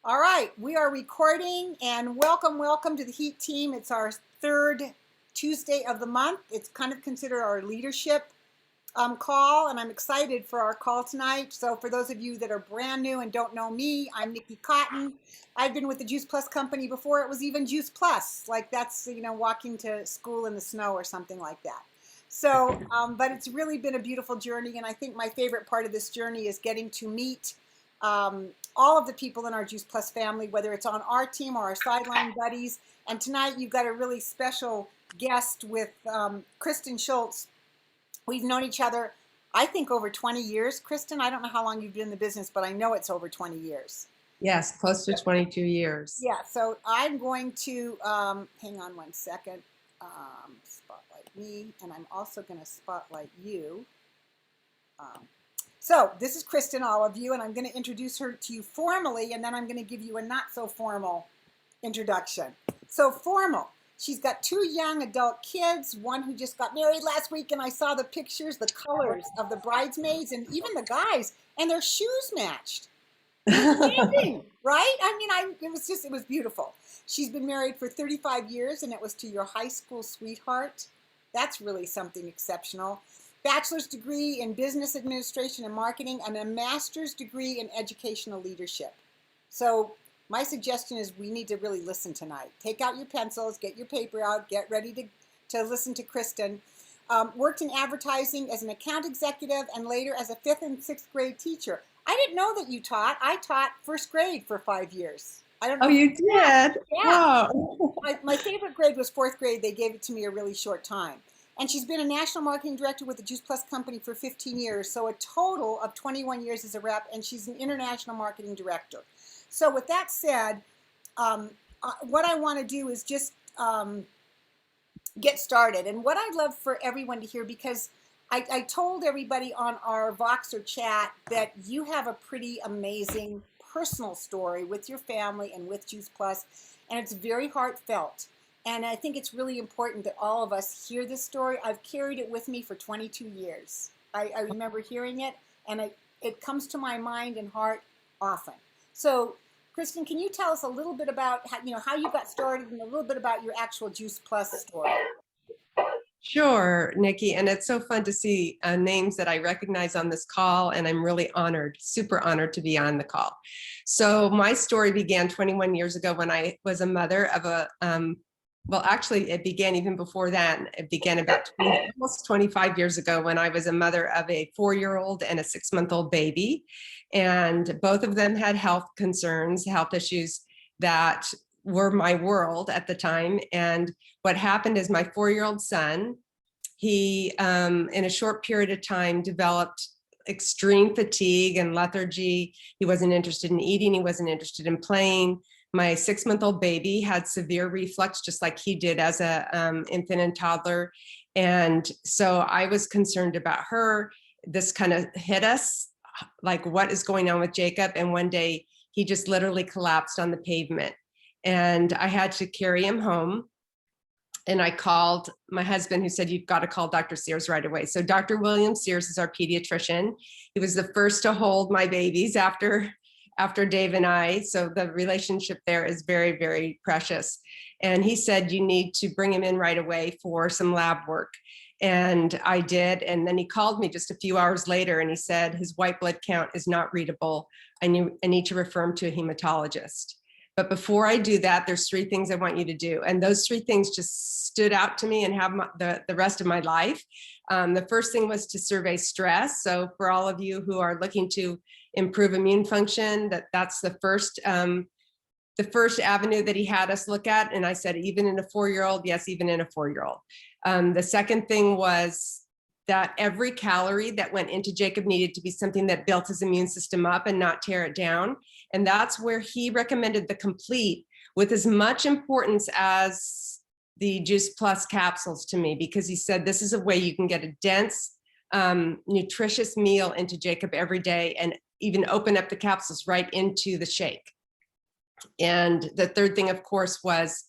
All right, we are recording and welcome to the Heat team. It's our third Tuesday of the month. It's kind of considered our leadership call, and I'm excited for our call tonight. So for those of you that are brand new and don't know me, I'm Nikki Cotton. I've been with the Juice Plus company before it was even Juice Plus. Like that's, walking to school in the snow or something like that. So, but it's really been a beautiful journey, and I think my favorite part of this journey is getting to meet all of the people in our Juice Plus family, whether it's on our team or our sideline buddies. And tonight you've got a really special guest with Kristen Schultz. We've known each other, I think, over 20 years. Kristen, I don't know how long you've been in the business, but I know it's over 20 years. Yes, close to 22 years. Yeah, so I'm going to, hang on one second, spotlight me, and I'm also going to spotlight you. So this is Kristen, all of you, and I'm going to introduce her to you formally, and then I'm going to give you a not so formal introduction. So formal. She's got two young adult kids, one who just got married last week, and I saw the pictures, the colors of the bridesmaids and even the guys, and their shoes matched. Amazing, right? It was beautiful. She's been married for 35 years, and it was to your high school sweetheart. That's really something exceptional. Bachelor's degree in business administration and marketing, and a master's degree in educational leadership. So my suggestion is we need to really listen tonight. Take out your pencils, get your paper out, get ready to listen to Kristen. Worked in advertising as an account executive and later as a 5th and 6th grade teacher. I didn't know that you taught. I taught 1st grade for 5 years. I don't know. Oh, you did? Yeah. Wow. My favorite grade was 4th grade. They gave it to me a really short time. And she's been a national marketing director with the Juice Plus company for 15 years, so a total of 21 years as a rep, and she's an international marketing director. So with that said, what I want to do is just get started. And what I'd love for everyone to hear, because I told everybody on our Voxer chat that you have a pretty amazing personal story with your family and with Juice Plus, and it's very heartfelt. And I think it's really important that all of us hear this story. I've carried it with me for 22 years. I remember hearing it, and it comes to my mind and heart often. So, Kristen, can you tell us a little bit about how you got started and a little bit about your actual Juice Plus story? Sure, Nikki. And it's so fun to see names that I recognize on this call, and I'm really honored, super honored to be on the call. So my story began 21 years ago when I was a mother of a well, actually, it began even before that. It began about almost 25 years ago when I was a mother of a 4-year-old and a 6-month-old baby. And both of them had health concerns, health issues that were my world at the time. And what happened is my 4-year-old son, he, in a short period of time, developed extreme fatigue and lethargy. He wasn't interested in eating. He wasn't interested in playing. My 6-month-old baby had severe reflux, just like he did as a infant and toddler. And so I was concerned about her. This kind of hit us, like, what is going on with Jacob? And one day he just literally collapsed on the pavement. And I had to carry him home. And I called my husband, who said, you've got to call Dr. Sears right away. So Dr. William Sears is our pediatrician. He was the first to hold my babies after Dave and I. So the relationship there is very, very precious. And he said, you need to bring him in right away for some lab work. And I did. And then he called me just a few hours later and he said, his white blood count is not readable. I need to refer him to a hematologist. But before I do that, there's 3 things I want you to do. And those 3 things just stood out to me and have the rest of my life. The first thing was to survey stress. So for all of you who are looking to improve immune function, that's the first avenue that he had us look at. And I said, even in a 4-year-old, yes, even in a 4-year-old. The second thing was that every calorie that went into Jacob needed to be something that built his immune system up and not tear it down. And that's where he recommended the complete with as much importance as the Juice Plus capsules to me, because he said, this is a way you can get a dense, nutritious meal into Jacob every day and even open up the capsules right into the shake. And the third thing, of course, was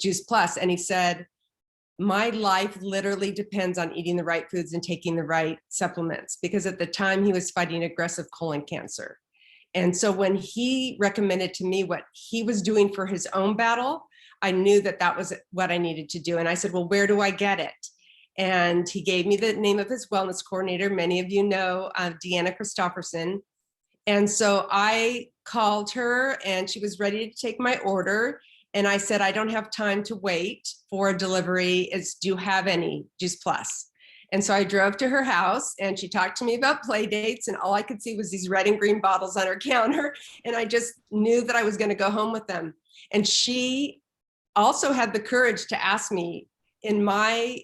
Juice Plus. And he said, my life literally depends on eating the right foods and taking the right supplements, because at the time he was fighting aggressive colon cancer. And so when he recommended to me what he was doing for his own battle, I knew that that was what I needed to do. And I said, well, where do I get it? And he gave me the name of his wellness coordinator. Many of you know Deanna Christofferson. And so I called her and she was ready to take my order. And I said, I don't have time to wait for a delivery. Do you have any Juice Plus? And so I drove to her house and she talked to me about play dates, and all I could see was these red and green bottles on her counter. And I just knew that I was going to go home with them. And she also had the courage to ask me, in my,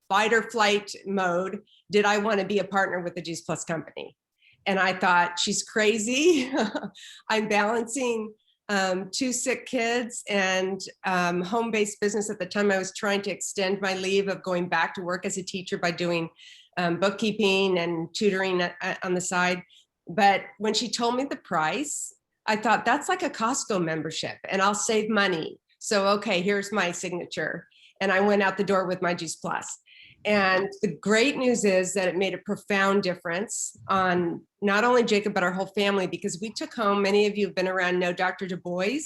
fight or flight mode, did I want to be a partner with the Juice Plus company? And I thought, she's crazy. I'm balancing 2 sick kids and home-based business. At the time, I was trying to extend my leave of going back to work as a teacher by doing bookkeeping and tutoring on the side. But when she told me the price, I thought, that's like a Costco membership and I'll save money. So, okay, here's my signature. And I went out the door with my Juice Plus. And the great news is that it made a profound difference on not only Jacob, but our whole family, because we took home, many of you have been around, know Dr. Du Bois.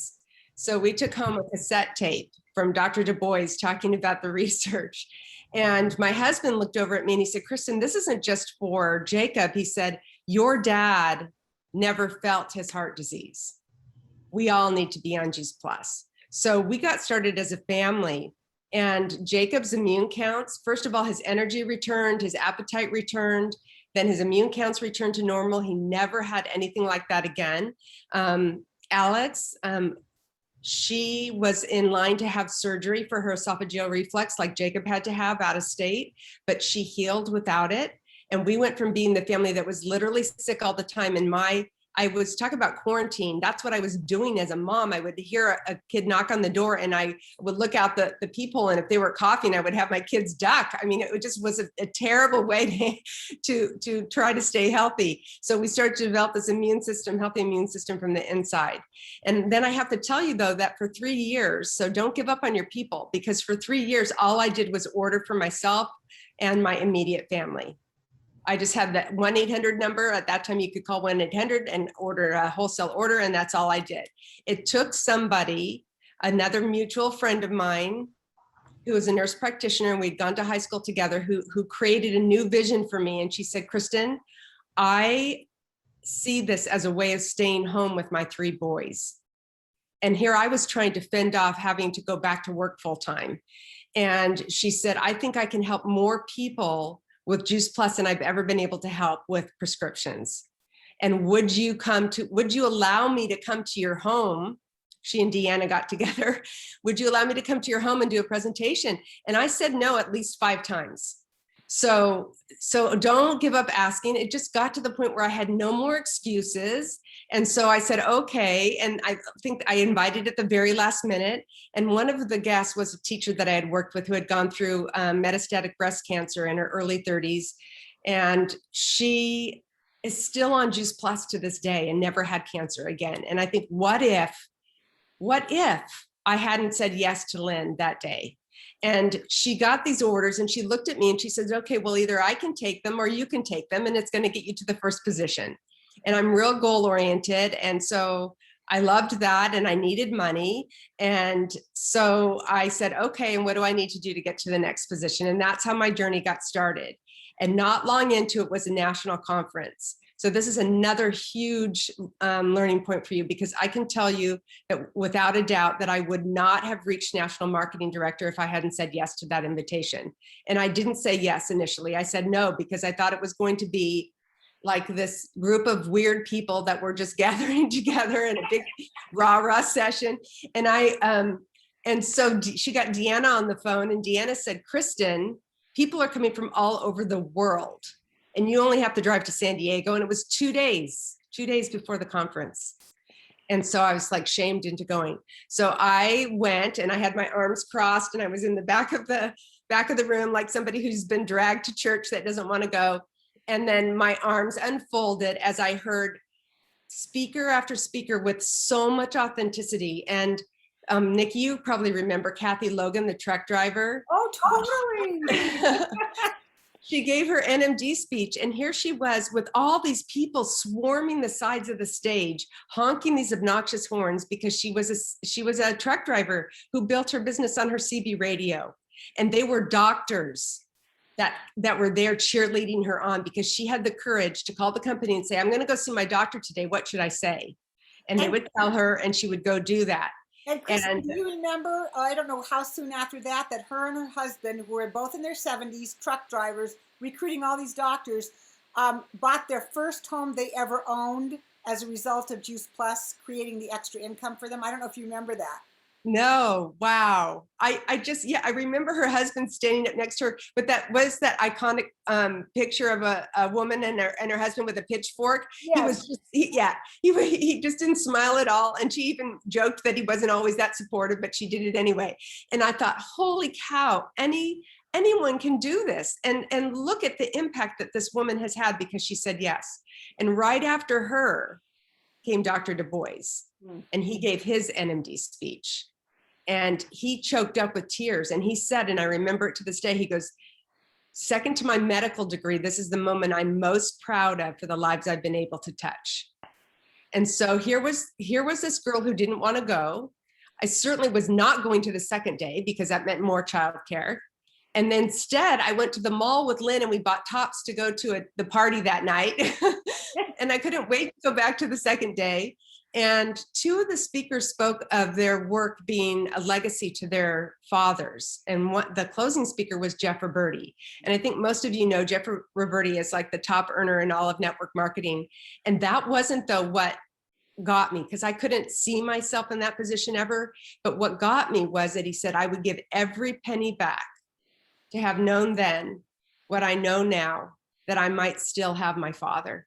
So we took home a cassette tape from Dr. Du Bois talking about the research. And my husband looked over at me and he said, Kristen, this isn't just for Jacob. He said, your dad never felt his heart disease. We all need to be on Juice Plus. So we got started as a family. And Jacob's immune counts, first of all, his energy returned, his appetite returned, then his immune counts returned to normal. He never had anything like that again. Alex, she was in line to have surgery for her esophageal reflux like Jacob had to have out of state, but she healed without it. And we went from being the family that was literally sick all the time. And I was talking about quarantine. That's what I was doing as a mom. I would hear a kid knock on the door and I would look out the people. And if they were coughing, I would have my kids duck. I mean, it just was a terrible way to try to stay healthy. So we started to develop this healthy immune system from the inside. And then I have to tell you though, that for 3 years, so don't give up on your people, because for 3 years, all I did was order for myself and my immediate family. I just had that 1-800 number. At that time, you could call 1-800 and order a wholesale order, and that's all I did. It took somebody, another mutual friend of mine, who was a nurse practitioner, and we'd gone to high school together, who created a new vision for me. And she said, Kristen, I see this as a way of staying home with my 3 boys. And here I was trying to fend off having to go back to work full time. And she said, I think I can help more people with Juice Plus than I've ever been able to help with prescriptions. And would you allow me to come to your home? She and Deanna got together. Would you allow me to come to your home and do a presentation? And I said no at least 5 times. So don't give up asking. It just got to the point where I had no more excuses. And so I said, okay. And I think I invited at the very last minute. And one of the guests was a teacher that I had worked with who had gone through metastatic breast cancer in her early 30s. And she is still on Juice Plus to this day and never had cancer again. And I think, what if I hadn't said yes to Lynn that day? And she got these orders and she looked at me and she says, okay, well, either I can take them or you can take them, and it's going to get you to the first position. And I'm real goal oriented. And so I loved that and I needed money. And so I said, okay, and what do I need to do to get to the next position? And that's how my journey got started. And not long into it was a national conference. So this is another huge learning point for you, because I can tell you that without a doubt that I would not have reached national marketing director if I hadn't said yes to that invitation. And I didn't say yes initially. I said no, because I thought it was going to be like this group of weird people that were just gathering together in a big rah-rah session. And so she got Deanna on the phone, and Deanna said, Kristen, people are coming from all over the world, and you only have to drive to San Diego. And it was 2 days before the conference. And so I was like shamed into going. So I went and I had my arms crossed and I was in the back of the room, like somebody who's been dragged to church that doesn't want to go. And then my arms unfolded as I heard speaker after speaker with so much authenticity. And Nikki, you probably remember Kathy Logan, the truck driver. Oh, totally. she gave her NMD speech, and here she was with all these people swarming the sides of the stage, honking these obnoxious horns because she was a truck driver who built her business on her CB radio, and they were doctors that were there cheerleading her on because she had the courage to call the company and say, "I'm going to go see my doctor today. What should I say?" And they would tell her, and she would go do that. And Kristen, do you remember, I don't know how soon after that, that her and her husband, who were both in their 70s, truck drivers, recruiting all these doctors, bought their first home they ever owned as a result of Juice Plus creating the extra income for them? I don't know if you remember that. No, wow. I remember her husband standing up next to her, but that was that iconic picture of a woman and her husband with a pitchfork. Yes. He was just, he just didn't smile at all. And she even joked that he wasn't always that supportive, but she did it anyway. And I thought, holy cow, anyone can do this. And look at the impact that this woman has had because she said yes. And right after her came Dr. Du Bois, and he gave his NMD speech. And he choked up with tears. And he said, and I remember it to this day, he goes, "Second to my medical degree, this is the moment I'm most proud of for the lives I've been able to touch." And so here was this girl who didn't want to go. I certainly was not going to the second day because that meant more childcare. And then instead, I went to the mall with Lynn and we bought tops to go to the party that night. And I couldn't wait to go back to the second day. And two of the speakers spoke of their work being a legacy to their fathers. And the closing speaker was Jeff Roberti. And I think most of you know Jeff Roberti is like the top earner in all of network marketing. And that wasn't though what got me, because I couldn't see myself in that position ever. But what got me was that he said, "I would give every penny back to have known then what I know now, that I might still have my father."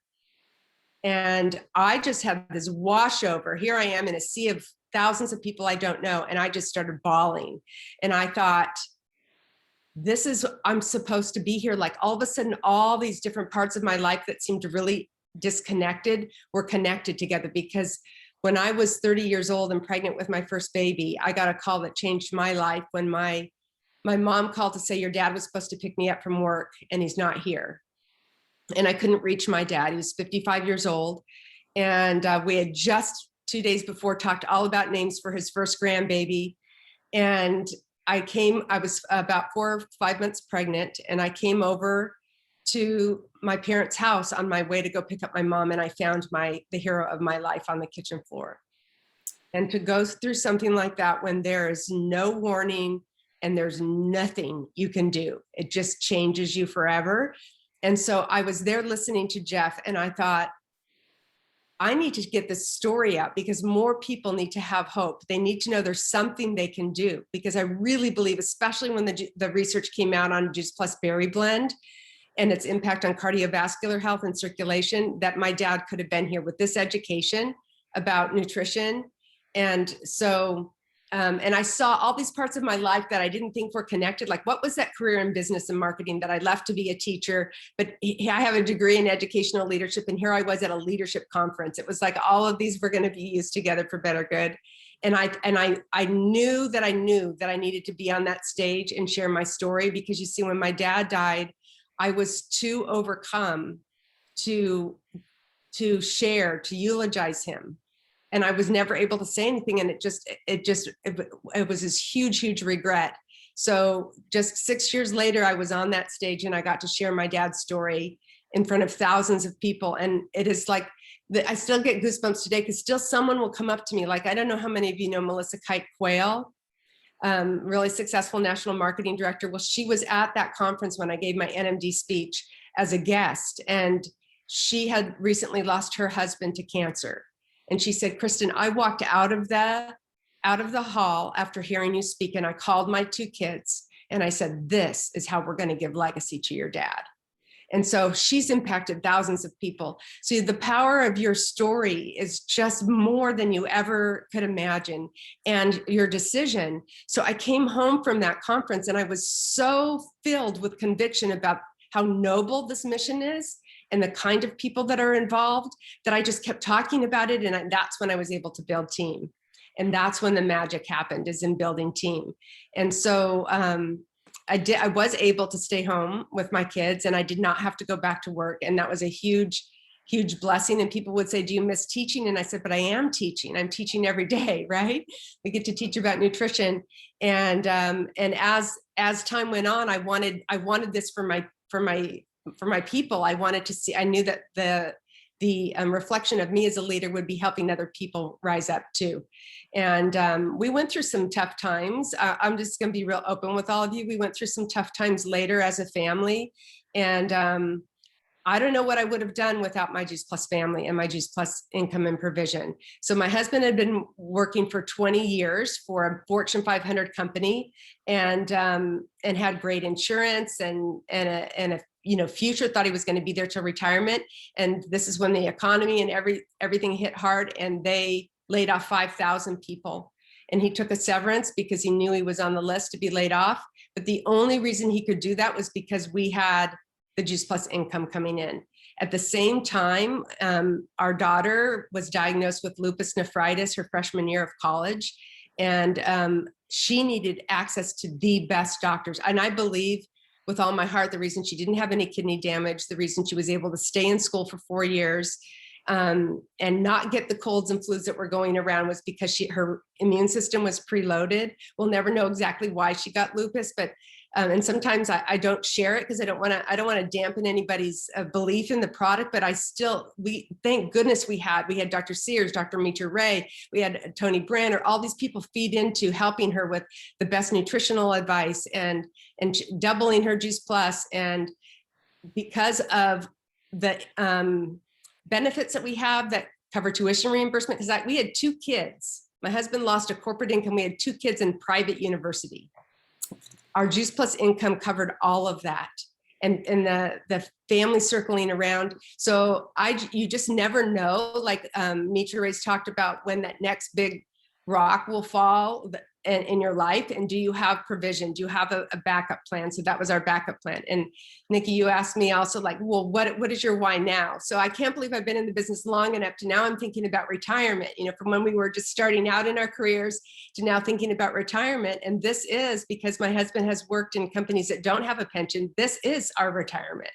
And I just had this washover. Here I am in a sea of thousands of people I don't know. And I just started bawling. And I thought, I'm supposed to be here. Like all of a sudden, all these different parts of my life that seemed really disconnected were connected together. Because when I was 30 years old and pregnant with my first baby, I got a call that changed my life when my mom called to say, "Your dad was supposed to pick me up from work and he's not here." And I couldn't reach my dad. He was 55 years old. And we had just 2 days before talked all about names for his first grandbaby. And I was about 4 or 5 months pregnant. And I came over to my parents' house on my way to go pick up my mom. And I found the hero of my life on the kitchen floor. And to go through something like that when there is no warning and there's nothing you can do, it just changes you forever. And so I was there listening to Jeff, and I thought, I need to get this story out because more people need to have hope. They need to know there's something they can do, because I really believe, especially when the research came out on Juice Plus Berry Blend and its impact on cardiovascular health and circulation, that my dad could have been here with this education about nutrition. And so and I saw all these parts of my life that I didn't think were connected. Like, what was that career in business and marketing that I left to be a teacher? But I have a degree in educational leadership, and here I was at a leadership conference. It was like all of these were going to be used together for better good. And I knew that I needed to be on that stage and share my story, because you see, when my dad died, I was too overcome to share, to eulogize him. And I was never able to say anything. And it was this huge regret. So just 6 years later, I was on that stage and I got to share my dad's story in front of thousands of people. And it is like, I still get goosebumps today, because still someone will come up to me. Like, I don't know how many of you know Melissa Kite Quayle, really successful national marketing director. Well, she was at that conference when I gave my NMD speech as a guest. And she had recently lost her husband to cancer. And she said, "Kristen, I walked out of the hall after hearing you speak, and I called my 2 kids and I said, this is how we're going to give legacy to your dad." And so she's impacted thousands of people. So the power of your story is just more than you ever could imagine, and your decision. So I came home from that conference and I was so filled with conviction about how noble this mission is and the kind of people that are involved, that I just kept talking about it. And that's when I was able to build team. And that's when the magic happened, is in building team. And so I was able to stay home with my kids, and I did not have to go back to work. And that was a huge blessing. And people would say, do you miss teaching? And I said, but I am teaching. I'm teaching every day, right? We get to teach about nutrition. And as time went on, I wanted this for my people. I wanted to see, I knew that the reflection of me as a leader would be helping other people rise up too. And we went through some tough times. I'm just going to be real open with all of you. We went through some tough times later as a family. And I don't know what I would have done without my Juice Plus family and my Juice Plus income and provision. So my husband had been working for 20 years for a Fortune 500 company, and had great insurance and a future, thought he was going to be there till retirement. And this is when the economy and everything hit hard, and they laid off 5,000 people. And he took a severance because he knew he was on the list to be laid off. But the only reason he could do that was because we had the Juice Plus income coming in. At the same time, our daughter was diagnosed with lupus nephritis her freshman year of college. And she needed access to the best doctors. And I believe with all my heart, the reason she didn't have any kidney damage, the reason she was able to stay in school for 4 years and not get the colds and flus that were going around was because her immune system was preloaded. We'll never know exactly why she got lupus, but and sometimes I don't share it because I don't want to dampen anybody's belief in the product. But we thank goodness we had Dr. Sears, Dr. Mitra Ray, we had Tony Branner, all these people feed into helping her with the best nutritional advice and doubling her Juice Plus. And because of the benefits that we have that cover tuition reimbursement, because we had 2 kids. My husband lost a corporate income. We had 2 kids in private university. Our Juice Plus income covered all of that, and the family circling around. So you just never know, like Mitra Ray's talked about, when that next big rock will fall in your life, and do you have provision? Do you have a backup plan? So that was our backup plan. And Nikki, you asked me also, like, well, what is your why now? So I can't believe I've been in the business long enough to now I'm thinking about retirement, from when we were just starting out in our careers to now thinking about retirement. And this is because my husband has worked in companies that don't have a pension. This is our retirement.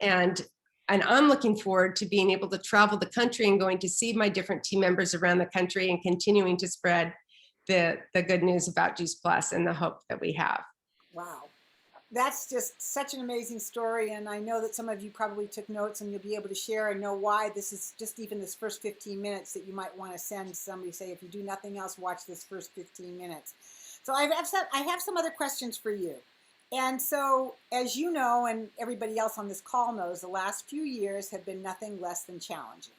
And I'm looking forward to being able to travel the country and going to see my different team members around the country and continuing to spread the good news about Juice Plus and the hope that we have. Wow. That's just such an amazing story. And I know that some of you probably took notes, and you'll be able to share and know why this is just even this first 15 minutes that you might want to send somebody, say, if you do nothing else, watch this first 15 minutes. So I have some other questions for you. And so, as you know, and everybody else on this call knows, the last few years have been nothing less than challenging.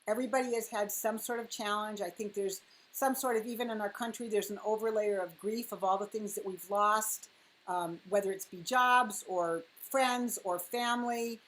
Everybody has had some sort of challenge. I think there's some sort of, even in our country, there's an overlayer of grief of all the things that we've lost, whether it's be jobs or friends or family.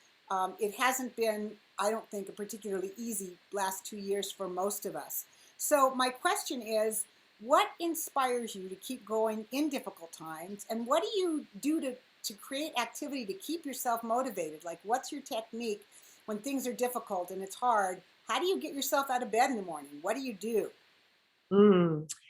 It hasn't been, I don't think, a particularly easy last 2 years for most of us. So my question is, what inspires you to keep going in difficult times? And what do you do to create activity to keep yourself motivated? Like, what's your technique when things are difficult and it's hard? How do you get yourself out of bed in the morning? What do you do?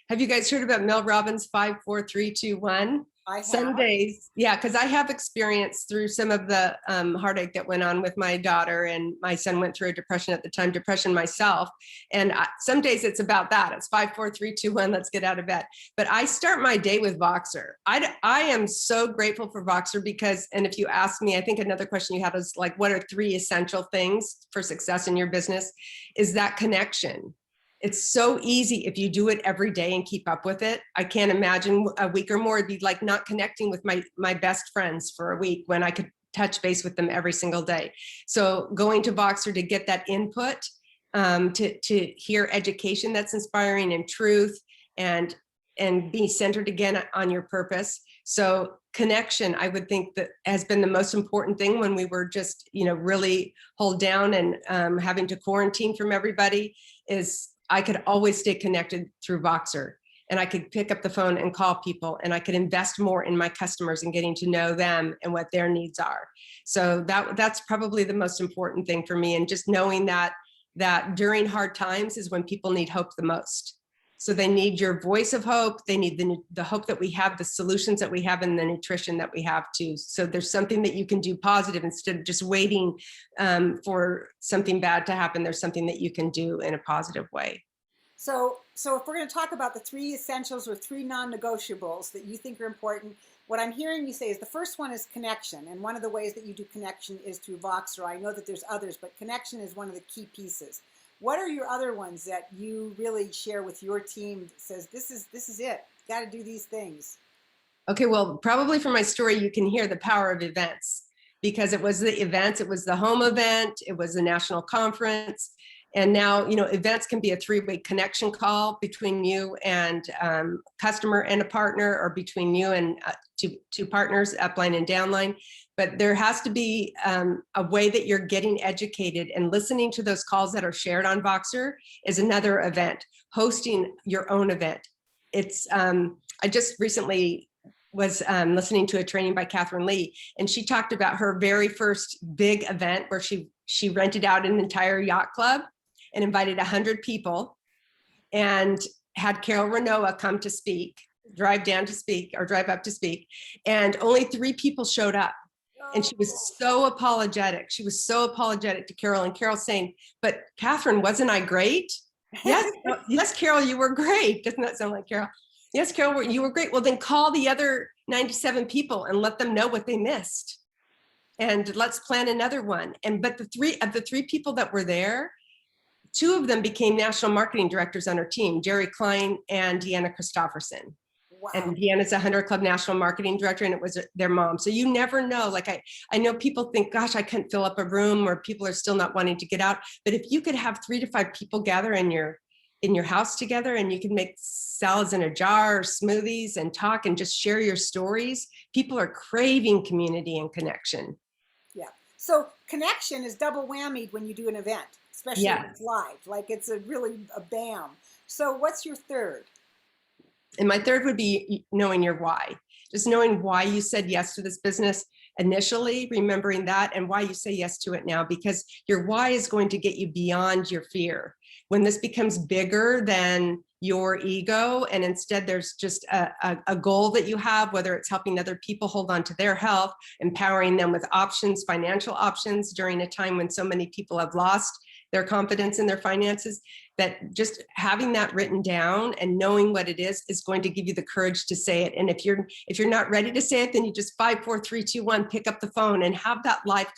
Have you guys heard about Mel Robbins' 5, 4, 3, 2, 1? I have. Some days, yeah, because I have experienced through some of the heartache that went on with my daughter, and my son went through a depression at the time, depression myself. And some days it's about that. It's 5, 4, 3, 2, 1. Let's get out of bed. But I start my day with Voxer. I am so grateful for Voxer because, and if you ask me, I think another question you had is like, what are 3 essential things for success in your business? Is that connection. It's so easy if you do it every day and keep up with it. I can't imagine a week or more, it'd be like not connecting with my best friends for a week when I could touch base with them every single day. So going to Voxer to get that input, to hear education that's inspiring and truth, and be centered again on your purpose. So connection, I would think, that has been the most important thing when we were just, really hold down and having to quarantine from everybody, is I could always stay connected through Voxer, and I could pick up the phone and call people, and I could invest more in my customers and getting to know them and what their needs are. So that's probably the most important thing for me. And just knowing that during hard times is when people need hope the most. So they need your voice of hope. They need the hope that we have, the solutions that we have, and the nutrition that we have too. So there's something that you can do positive instead of just waiting for something bad to happen. There's something that you can do in a positive way. So if we're going to talk about the 3 essentials or 3 non-negotiables that you think are important, what I'm hearing you say is the first one is connection. And one of the ways that you do connection is through Voxer. I know that there's others, but connection is one of the key pieces. What are your other ones that you really share with your team that says, this is it, got to do these things? Okay, well, probably from my story, you can hear the power of events, because it was the events, it was the home event, it was the national conference. And now, events can be a 3-way connection call between you and customer and a partner, or between you and two partners, upline and downline. But there has to be a way that you're getting educated, and listening to those calls that are shared on Voxer is another event. Hosting your own event. It's, I just recently was listening to a training by Catherine Lee, and she talked about her very first big event where she rented out an entire yacht club and invited 100 people, and had Carol Renault come to speak, drive up to speak, and only 3 people showed up. And she was so apologetic. She was so apologetic to Carol, and Carol saying, "But Catherine, wasn't I great?" Yes, yes, Carol, you were great. Doesn't that sound like Carol? Yes, Carol, you were great. Well, then call the other 97 people and let them know what they missed. And let's plan another one. But the 3 people that were there, 2 of them became national marketing directors on her team, Jerry Klein and Deanna Christofferson. Wow. And Deanna's a 100 Club national marketing director, and it was their mom. So you never know. Like I know people think, gosh, I couldn't fill up a room, or people are still not wanting to get out. But if you could have 3 to 5 people gather in your house together, and you can make salads in a jar or smoothies and talk and just share your stories, people are craving community and connection. Yeah. So connection is double whammied when you do an event, especially if it's live. Like it's a bam. So what's your third? And my third would be knowing your why. Just knowing why you said yes to this business initially, remembering that, and why you say yes to it now, because your why is going to get you beyond your fear. When this becomes bigger than your ego, and instead there's just a goal that you have, whether it's helping other people hold on to their health, empowering them with options, financial options during a time when so many people have lost their confidence in their finances, that just having that written down and knowing what it is going to give you the courage to say it. And if you're not ready to say it, then you just 5, 4, 3, 2, 1, pick up the phone and have that live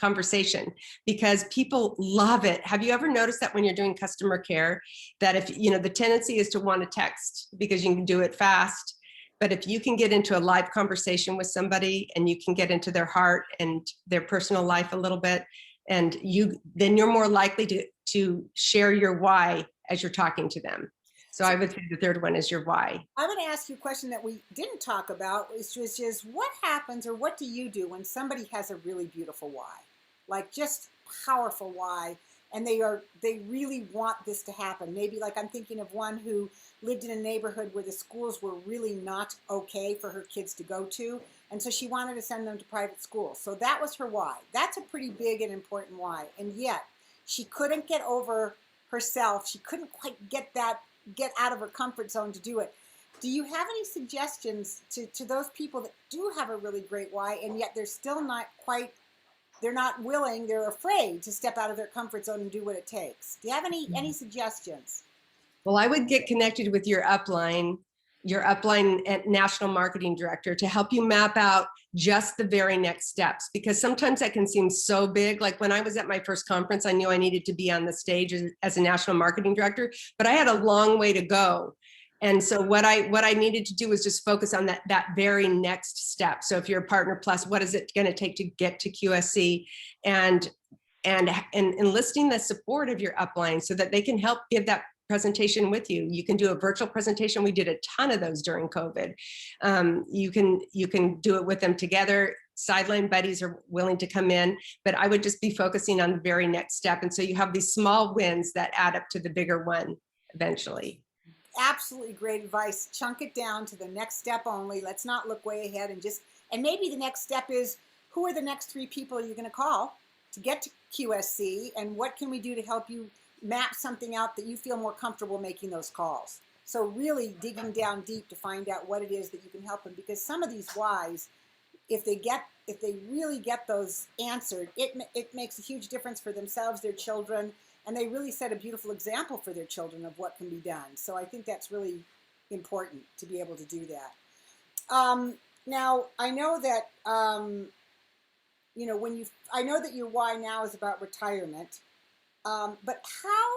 conversation, because people love it. Have you ever noticed that when you're doing customer care, that if the tendency is to want to text because you can do it fast, but if you can get into a live conversation with somebody and you can get into their heart and their personal life a little bit, and then you're more likely to share your why as you're talking to them. So I would say the third one is your why. I'm going to ask you a question that we didn't talk about, which is what happens, or what do you do when somebody has a really beautiful why, like just powerful why, and they really want this to happen? Maybe like I'm thinking of one who lived in a neighborhood where the schools were really not okay for her kids to go to, and so she wanted to send them to private schools. So that was her why. That's a pretty big and important why, and yet she couldn't get over herself. She couldn't quite get out of her comfort zone to do it. Do you have any suggestions to those people that do have a really great why, and yet they're still not quite, they're not willing, they're afraid to step out of their comfort zone and do what it takes? Do you have any suggestions? Well, I would get connected with your upline and national marketing director to help you map out just the very next steps, because sometimes that can seem so big. Like when I was at my first conference, I knew I needed to be on the stage as a national marketing director, but I had a long way to go. And so what I needed to do was just focus on that very next step. So if you're a partner plus, what is it going to take to get to QSC, and enlisting the support of your upline so that they can help give that presentation with you. You can do a virtual presentation. We did a ton of those during COVID. You can do it with them together. Sideline buddies are willing to come in, but I would just be focusing on the very next step. And so you have these small wins that add up to the bigger one eventually. Absolutely great advice. Chunk it down to the next step only. Let's not look way ahead, and maybe the next step is, who are the next 3 people you're going to call to get to QSC, and what can we do to help you map something out that you feel more comfortable making those calls. So really digging down deep to find out what it is that you can help them, because some of these whys, if they really get those answered, it makes a huge difference for themselves, their children, and they really set a beautiful example for their children of what can be done. So I think that's really important to be able to do that. Now I know that you know, I know that your why now is about retirement, but how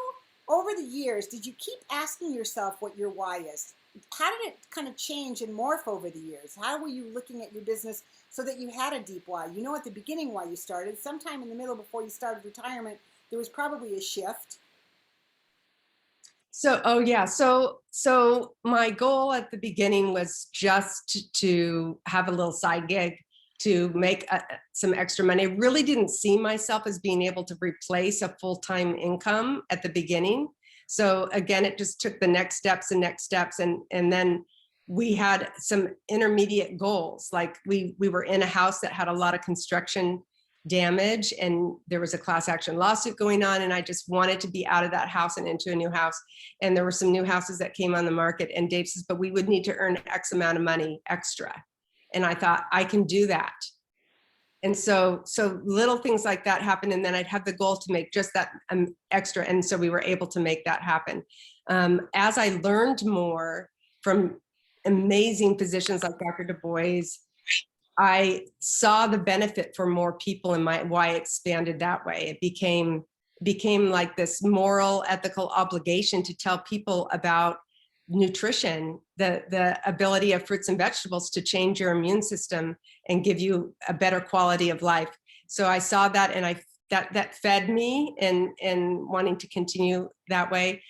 over the years did you keep asking yourself what your why is? How did it kind of change and morph over the years? How were you looking at your business so that you had a deep why? You know, at the beginning why you started, sometime in the middle before you started retirement, there was probably a shift. So, oh yeah. So my goal at the beginning was just to have a little side gig to make some extra money. I really didn't see myself as being able to replace a full-time income at the beginning. So again, it just took the next steps and next steps. And then we had some intermediate goals. Like we were in a house that had a lot of construction damage, and there was a class action lawsuit going on, and I just wanted to be out of that house and into a new house. And there were some new houses that came on the market, and Dave says, but we would need to earn X amount of money extra. And I thought, I can do that. And so little things like that happened, and then I'd have the goal to make just that extra, and so we were able to make that happen. As I learned more from amazing physicians like Dr. Du Bois, I saw the benefit for more people, and why it expanded that way. It became like this moral, ethical obligation to tell people about nutrition, the ability of fruits and vegetables to change your immune system and give you a better quality of life. So I saw that, and that fed me in wanting to continue that way.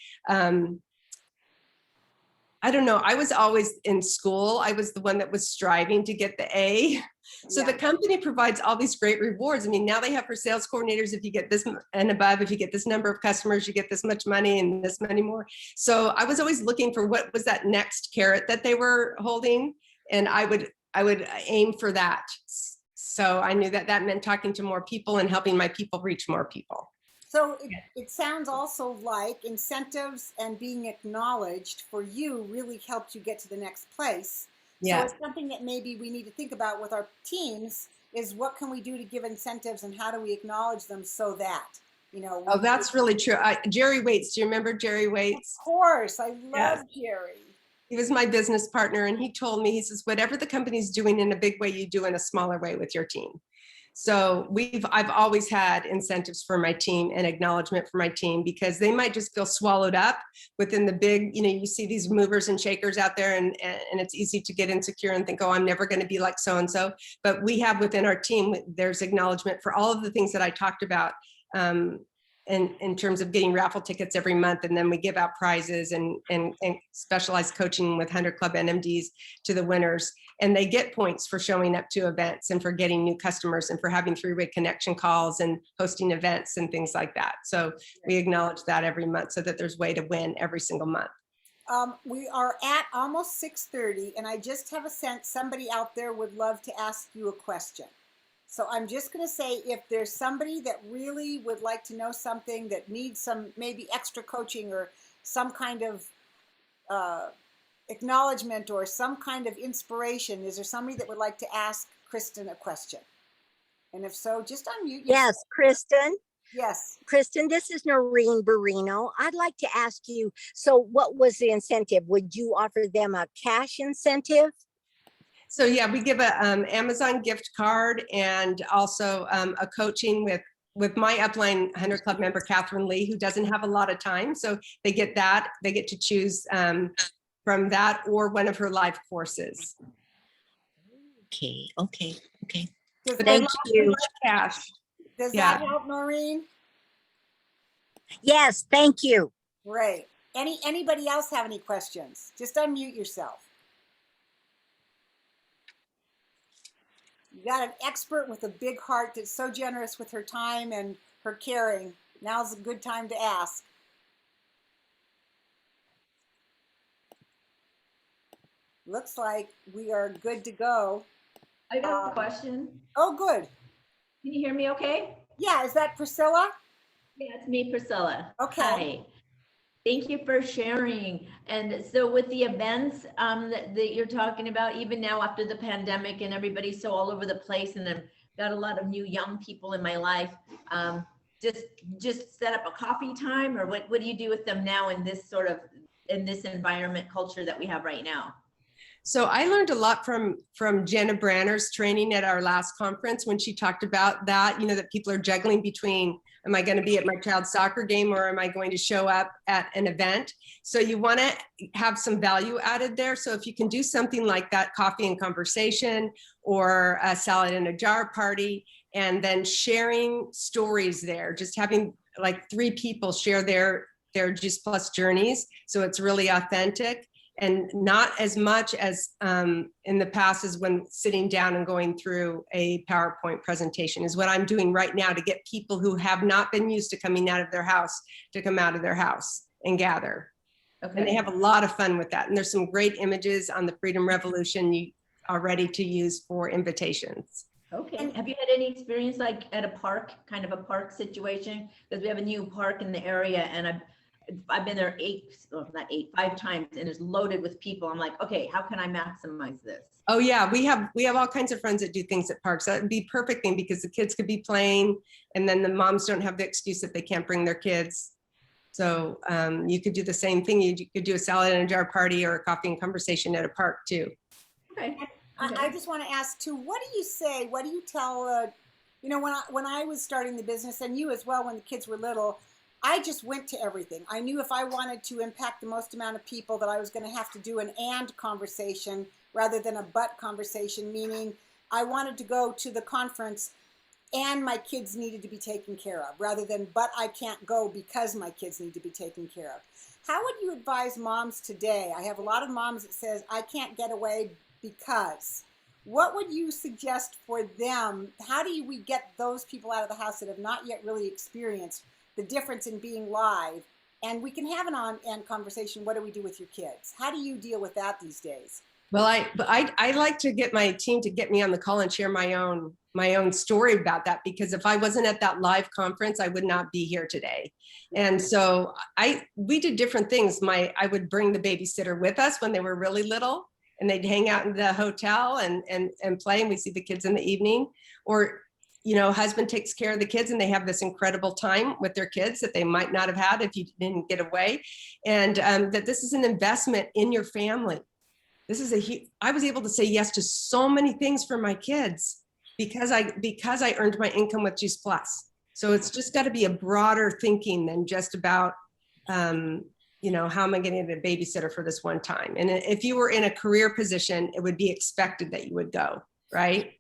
I don't know. I was always in school. I was the one that was striving to get the A. So the company provides all these great rewards. I mean, now they have for sales coordinators, if you get this and above, if you get this number of customers, you get this much money and this many more. So I was always looking for what was that next carrot that they were holding. And I would aim for that. So I knew that meant talking to more people and helping my people reach more people. So it sounds also like incentives and being acknowledged for you really helped you get to the next place. Yeah. So it's something that maybe we need to think about with our teams is what can we do to give incentives, and how do we acknowledge them so that, you know. Oh, that's really true. Jerry Waits, do you remember Jerry Waits? Of course, I love Jerry. He was my business partner, and he told me, he says, whatever the company's doing in a big way, you do in a smaller way with your team. So I've always had incentives for my team and acknowledgement for my team, because they might just feel swallowed up within the big, you know, you see these movers and shakers out there, and it's easy to get insecure and think, oh, I'm never going to be like so-and-so. But we have within our team, there's acknowledgement for all of the things that I talked about, in terms of getting raffle tickets every month. And then we give out prizes and specialized coaching with 100 Club NMDs to the winners. And they get points for showing up to events and for getting new customers and for having three-way connection calls and hosting events and things like that. So we acknowledge that every month so that there's way to win every single month. We are at almost 6:30, and I just have a sense somebody out there would love to ask you a question. So I'm just going to say, if there's somebody that really would like to know something, that needs some maybe extra coaching or some kind of acknowledgement or some kind of inspiration, is there somebody that would like to ask Kristen a question? And if so, just unmute. Yes, Kristen. Yes. Kristen, this is Noreen Barino. I'd like to ask you, so what was the incentive? Would you offer them a cash incentive? So yeah, we give a Amazon gift card, and also a coaching with my upline 100 Club member, Catherine Lee, who doesn't have a lot of time. So they get that. They get to choose from that or one of her live courses. Okay. Thank you. Cash. Does that help, Noreen? Yes, thank you. Great. Anybody else have any questions? Just unmute yourself. You got an expert with a big heart that's so generous with her time and her caring. Now's a good time to ask. Looks like we are good to go. I got a question. Oh, good. Can you hear me okay? Yeah, is that Priscilla? Yeah, it's me, Priscilla. Okay. Hi. Thank you for sharing. And so with the events that you're talking about, even now after the pandemic and everybody's so all over the place, and I've got a lot of new young people in my life, just set up a coffee time, or what do you do with them now in this in this environment culture that we have right now? So I learned a lot from Jenna Branner's training at our last conference when she talked about that, that people are juggling between, am I going to be at my child's soccer game or am I going to show up at an event? So you want to have some value added there. So if you can do something like that, coffee and conversation or a salad in a jar party, and then sharing stories there, just having like 3 people share their Juice Plus journeys. So it's really authentic. And not as much as in the past as when sitting down and going through a PowerPoint presentation is what I'm doing right now to get people who have not been used to coming out of their house to come out of their house and gather. Okay. And they have a lot of fun with that. And there's some great images on the Freedom Revolution you are ready to use for invitations. Okay. Have you had any experience like at a park, kind of a park situation? Because we have a new park in the area, and I've been there 5 times, and it's loaded with people. I'm like, okay, how can I maximize this? Oh yeah, we have all kinds of friends that do things at parks. That would be a perfect thing because the kids could be playing, and then the moms don't have the excuse that they can't bring their kids. So you could do the same thing. You could do a salad in a jar party or a coffee and conversation at a park too. Okay. I just want to ask too, what do you say, what do you tell, when I was starting the business, and you as well when the kids were little, I just went to everything. I knew if I wanted to impact the most amount of people that I was going to have to do an and conversation rather than a but conversation, meaning I wanted to go to the conference and my kids needed to be taken care of rather than, but I can't go because my kids need to be taken care of. How would you advise moms today? I have a lot of moms that says, I can't get away because. What would you suggest for them? How do we get those people out of the house that have not yet really experienced the difference in being live? And we can have an on-and conversation. What do we do with your kids? How do you deal with that these days? Well, I like to get my team to get me on the call and share my own story about that, because if I wasn't at that live conference, I would not be here today. And so we did different things. I would bring the babysitter with us when they were really little, and they'd hang out in the hotel and play, and we see the kids in the evening. Or husband takes care of the kids and they have this incredible time with their kids that they might not have had if you didn't get away. And that this is an investment in your family. I was able to say yes to so many things for my kids because I earned my income with Juice Plus. So it's just got to be a broader thinking than just about, how am I getting a babysitter for this one time? And if you were in a career position, it would be expected that you would go, right?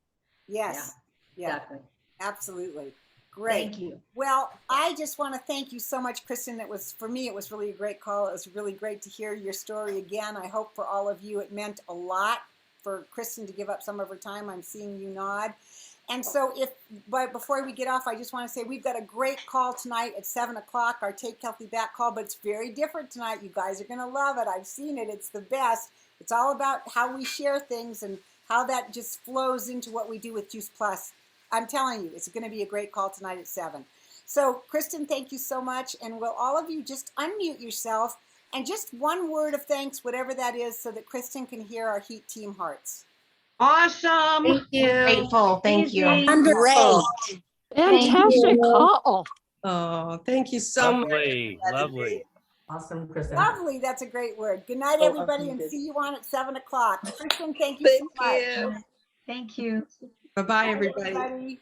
Yes. Yeah. Exactly. Absolutely. Great. Thank you. Well, I just want to thank you so much, Kristen. For me, it was really a great call. It was really great to hear your story again. I hope for all of you, it meant a lot for Kristen to give up some of her time. I'm seeing you nod. And so but before we get off, I just want to say we've got a great call tonight at 7 o'clock, our Take Healthy Back call, but it's very different tonight. You guys are going to love it. I've seen it. It's the best. It's all about how we share things and how that just flows into what we do with Juice Plus. I'm telling you, it's going to be a great call tonight at 7. So, Kristen, thank you so much. And will all of you just unmute yourself and just one word of thanks, whatever that is, so that Kristen can hear our Heat Team hearts. Awesome. Thank you. Grateful. Thank you. Great. Fantastic call. Oh, thank you so much. Lovely. Awesome, Kristen. Lovely. That's a great word. Good night, everybody, and see you on at 7 o'clock. Kristen, thank you so much. Thank you. Bye-bye, everybody.